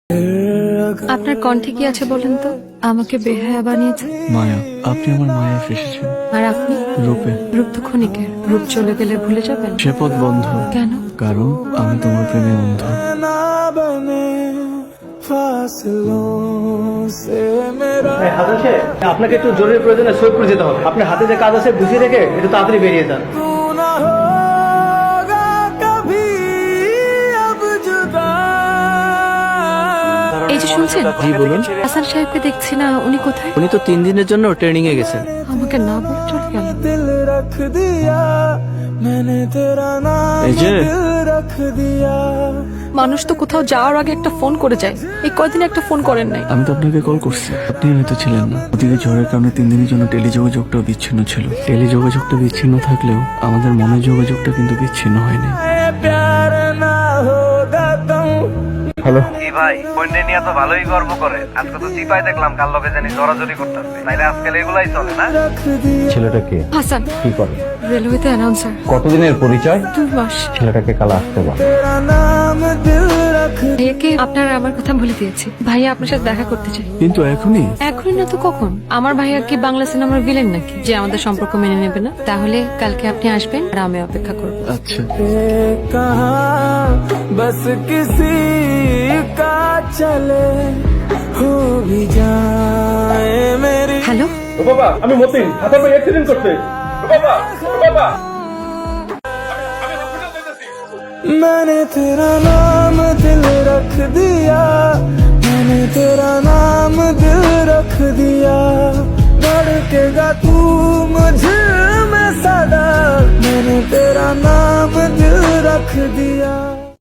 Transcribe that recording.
আপনার কণ্ঠে কি আছে বলেন তো? আমাকে বেহায়া বানিয়েছে মায়া। আপনি আমার মায়া এসেছেন। আর আপনি? রূপে। রূপ তো ক্ষণিকের, রূপ চলে গেলে ভুলে যাবেন। সে পথ বন্ধ। কেন? কারণ আমি তোমার প্রেমে অন্ধ। আপনাকে একটু জরুরি প্রয়োজনে সৈয়দপুর যেতে হবে। আপনার হাতে যে কাজ আছে গুছিয়ে রেখে একটু তাড়াতাড়ি বেরিয়ে যান। এই যে শুনছেন, জি বলুন। হাসান সাহেবকে দেখছি না, উনি কোথায়? উনি তো 3 দিনের জন্য ট্রেনিং এ গেছেন। আমাকে না বলে চলে গেল। এই যে মানুষ তো কোথাও যাওয়ার আগে একটা ফোন করে যায়, এই কয়দিন একটা ফোন করেন নাই। আমি তো আপনাকে কল করছি, আপনি হয়তো ছিলেন না। ওদিকে ঝড়ের কারণে 3 দিনের জন্য টেলিযোগাযোগটাও বিচ্ছিন্ন ছিল। টেলিযোগাযোগটা বিচ্ছিন্ন থাকলেও আমাদের মনের যোগাযোগটা কিন্তু বিচ্ছিন্ন হয়নি। হ্যালো। কি ভাই, বন্যে নিয়ে তো ভালোই গর্ব করে। আজকে তো চিপাই দেখলাম কার লগে জানি জড়াজড়ি করতেছে। তাইলে আজকাল এগুলাই চলে না? ছেলেটা কে? হাসান কি করে? রেলওয়েতে অ্যানাউন্সার। কতদিনের পরিচয়? 2 মাস। ছেলেটাকে কাল আসতে বল। ভাইয়াকে আপনার আমার কথা বলে দিয়েছি। ভাইয়া আপনার সাথে দেখা করতে চাই। কিন্তু এখনই? এখনই না তো কখন? আমার ভাইয়া কি বাংলা সিনেমার ভিলেন নাকি যে আমাদের সম্পর্ক মেনে নেবে না? তাহলে কালকে আপনি আসবেন আর আমি অপেক্ষা করবো। আচ্ছা। बस किसी का चले हो भी जाए मेरी। হ্যালো, ও বাবা, আমি মতিন। হাসান ভাই অ্যাক্সিডেন্ট করতে। ও বাবা, ও বাবা। मैंने तेरा नाम दिल रख दिया, मैंने तेरा नाम दिल रख दिया, धड़केगा तू मुझे में सदा, मैंने तेरा नाम दिल रख दिया।